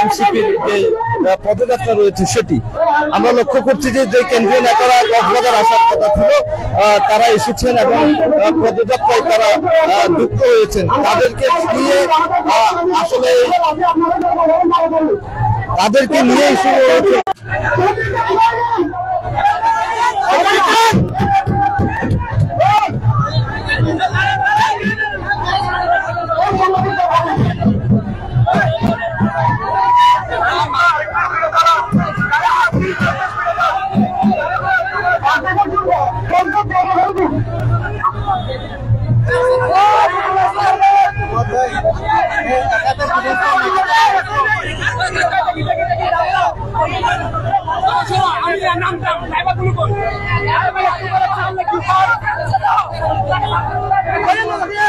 এনসিপির যে পদযাত্রা রয়েছে সেটি আমরা লক্ষ্য করছি যে কেন্দ্রীয় নেতারা কক্সবাজার আসার কথা ছিল তারা এসেছেন এবং পদযাত্রায় তারা যুক্ত হয়েছেন। তাদেরকে নিয়ে আসলে তাদেরকে নিয়েই শুরু হয়েছে।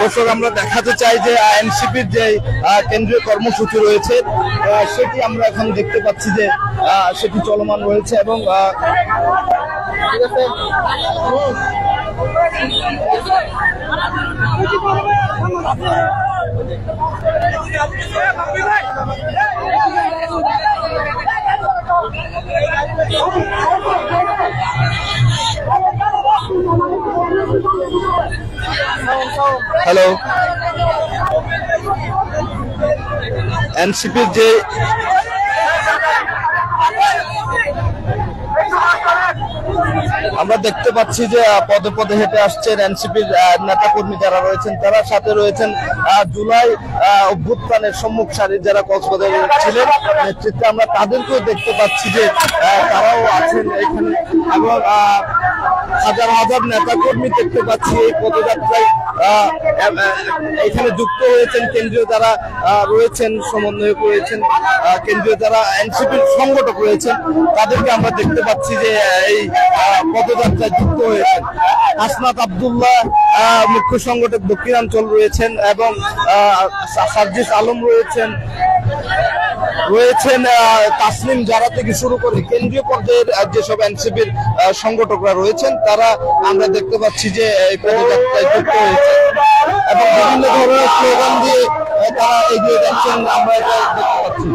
দর্শক, আমরা দেখাতে চাই যে এনসিপির যে কেন্দ্রীয় কর্মসূচি রয়েছে সেটি আমরা এখন দেখতে পাচ্ছি যে সেটি চলমান রয়েছে এবং হ্যালো, এনসিপির যে আমরা দেখতে পাচ্ছি যে পদে পদে হেঁটে আসছেন এনসিপির নেতা কর্মী যারা রয়েছেন, তারা সাথে রয়েছেন জুলাই অভ্যুত্থানের সম্মুখ সারির যারা কক্সবাজারে ছিলেন নেতৃত্বে, আমরা তাদেরকেও দেখতে পাচ্ছি যে তারাও আছেন এখানে এবং হাজার হাজার নেতা কর্মী দেখতে পাচ্ছি এই পদযাত্রায় এখানে যুক্ত হয়েছেন। কেন্দ্রীয় যারা রয়েছেন, সমন্বয়ক রয়েছেন, কেন্দ্রীয় যারা এনসিপির সংগঠক রয়েছেন, তাদেরকে আমরা দেখতে পাচ্ছি যে এই পদযাত্রায় যুক্ত হয়েছেন। হাসনাত আব্দুল্লাহ মুখ্য সংগঠক দক্ষিণাঞ্চল রয়েছেন এবং সার্জিস আলম রয়েছেন তাসনিম জারা থেকে শুরু করে কেন্দ্রীয় পর্যায়ের যেসব এনসিপির সংগঠকরা রয়েছেন, তারা আমরা দেখতে পাচ্ছি যে এই পদযাত্রায় যুক্ত হয়েছে এবং বিভিন্ন ধরনের স্লোগান দিয়ে তারা এগিয়ে যাচ্ছেন। আমরা এটা দেখতে পাচ্ছি।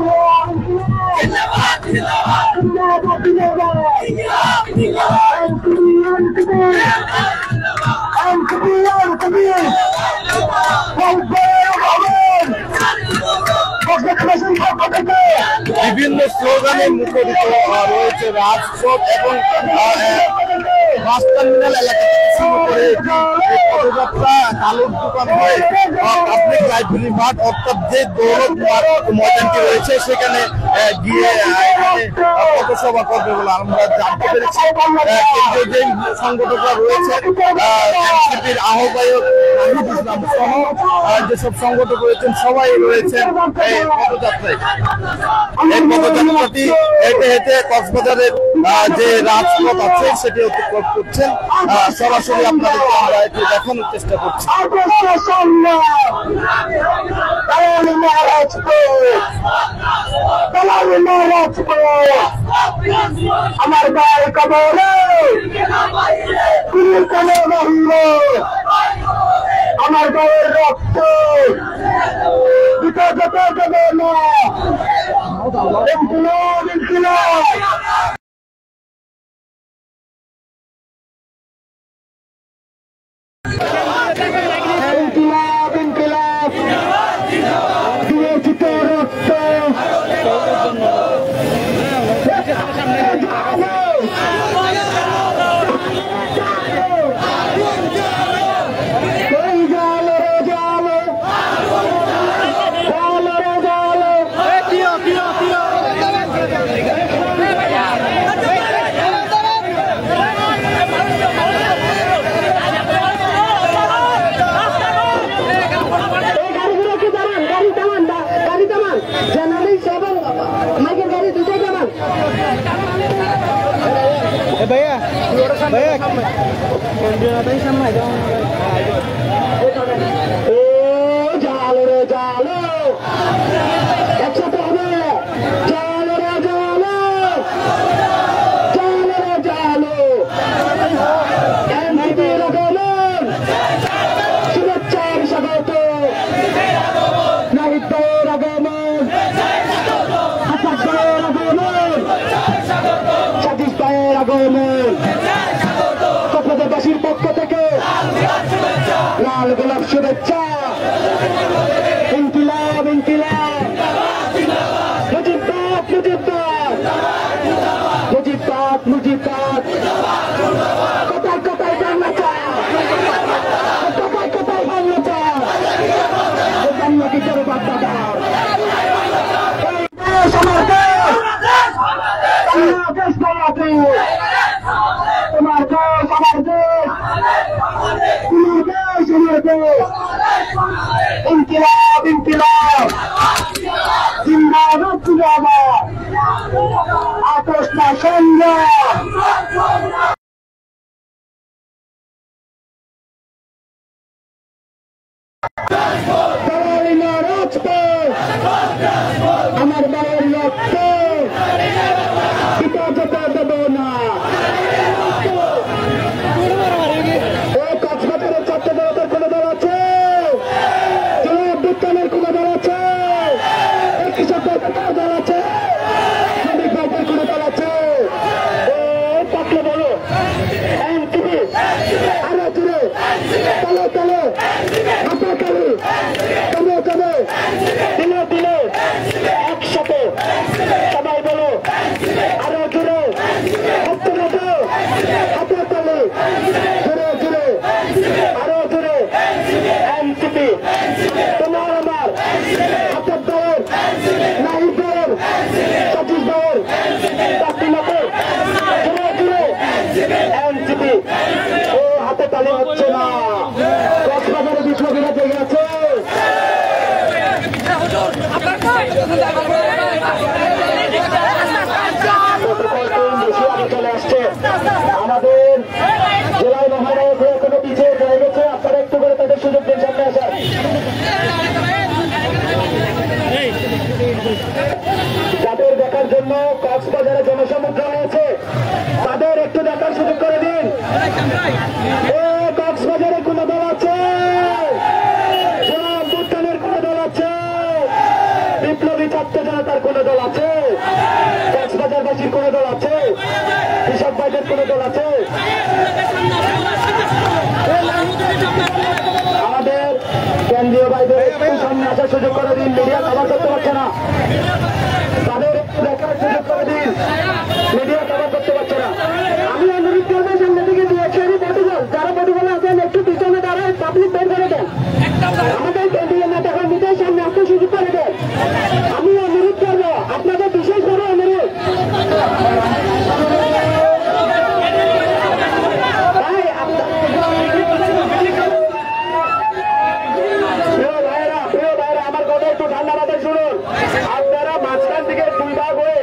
বিভিন্ন স্লোগানে মুখরিত রয়েছে রাজপথ এবং বাস টার্মিনাল এলাকা থেকে শুরু করে পদযাত্রা কালোর দোকান হয়ে পাবলিক লাইব্রেরি মাঠ অর্থাৎ যে দৌলত ময়দানটি রয়েছে সেখানে গিয়ে পথসভা করবে বলে আমরা জানতে পেরেছি। কেন্দ্রীয় যে সংগঠকরা রয়েছে, এনসিপির আহ্বায়ক নাহিদ ইসলাম সহ যেসব সংগঠক রয়েছেন সবাই রয়েছেন এই পদযাত্রায়। এই পদযাত্রাটি হেঁটে হেঁটে কক্সবাজারের যে রাজপথ আছে সেটি অতিক্রম করছেন। সরাসরি আপনাদেরকে আমরা এটি দেখানোর চেষ্টা করছি। আমার ভাই কবরে আমার ভাইয়ের রক্ত দিতে যেতে দেবে না। ইনকিলাব শুভেচ্ছা, ইনকিলাব ইনকিলাব, মুজিববাদ মুজিববাদ, মুজিববাদ মুজিববাদ, কোথায় কোথায় বাংলা চায়, কোথায় কোথায় বাংলা চায়, বাংলা কি করে বাচ্চা আমার দেশ, বাংলাদেশ বাংলাদেশ, তোমার দেশ আমার দেশ, তোমার দেশ আমার দেশ, ইনকিলাব ইনকিলাব, জিন্দাবাদ জিন্দাবাদ, আপোষ না সংগ্রাম। আমার বাবার রক্ত পিতা যেতে দেব না। কক্সবাজারের ছাত্র জনতার কোন দল আছে? বিজ্ঞানের কোন দল আছে? কৃষকদের কোন দল আছে? শ্রমিক ভাইদের কোন দল আছে? থাকলে বলো এনসিপি, আরো জুড়ে তলে তলে হাতে কালি কমে কমে দিলে দিলে একসাথে সবাই বলো আরো জুড়ে হাতে হাতে হাতে তালে জুড়ে জুড়ে আরো জুড়ে এনসিপি, তোমার আমার হাতের দৌড়, নাহিদ দৌড়, সতীশ দৌড়, তাকিমাতে জুড়ে জুড়ে এনসিপি। ও হাতে তালি হচ্ছে না, কক্সবাজারে বিপ্লবীরা জেগে আছে। চলে আসছে আমাদের জেলায় মহানগর কোনো পিছিয়ে চলে গেছে, আপনারা একটু করে তাদের সুযোগ দিন সামনে আসার। যাদের দেখার জন্য কক্সবাজারে জনসমুদ্র হয়েছে তাদের একটু দেখার সুযোগ করে দিন। কক্সবাজারে কোন দল আছে? ভুটানের কোন দল আছে? বিপ্লবী ছাত্র জনতার কোন দল আছে? কক্সবাজারবাসীর কোন দল আছে? কৃষক ভাইদের কোন দল আছে? আমাদের কেন্দ্রীয় ভাইদের একটু সামনে আসার সুযোগ করে দিন, মিডিয়া কভার করতে পারছে না, তাদের একটু দেখার সুযোগ করে দিন, মিডিয়া কভার করতে পারছে না। আমি অনুরোধ করবো সামনে থেকে দিয়েছি প্রটোকল, যারা প্রটোকল আছেন একটু পিছনে দাঁড়ায় পাবলিক বের করে দেন, আমাদের কেন্দ্রীয় নেতা কর্মীদের সামনে একটু সুযোগ করে দেন। আমি অনুরোধ করবো, আপনাদের বিশেষভাবে অনুরোধ, আমার কথা একটু ঠান্ডা মাথায় শুনুন। আপনারা মাঝখান থেকে দুই ভাগ হয়ে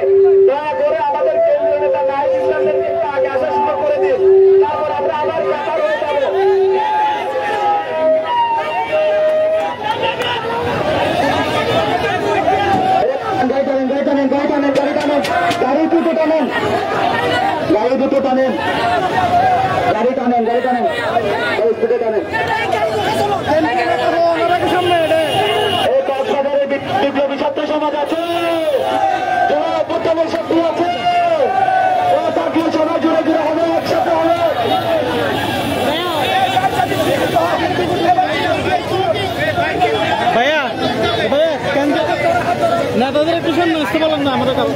দয়া করে আমাদের কেন্দ্রীয় নেতা নাহিদ ইসলামদেরকে একটু আগে আসা শুরু করে দিন, তারপর আমরা আবার কাতার হয়ে যাবো। গাড়ি টানেন গাড়ি টানেন গাড়ি টানেন গাড়ি টানেন, গাড়ি দুটো টানেন, গাড়ি দুটো টানেন, গাড়ি টানেন গাড়ি টানেন, গাড়ি দুটো টানেন। কক্সবাজারে বিপ্লবী ছাত্র সমাজ আছে, বুদ্ধের শক্তি আছে, ও থাকলে সবাই জুড়ে জুড়ে হবে, একসাথে হবে। ভাইয়া ভাইয়া কেন নেতাদের একটু সামনে আসতে বলেন না আমাদের কাছে।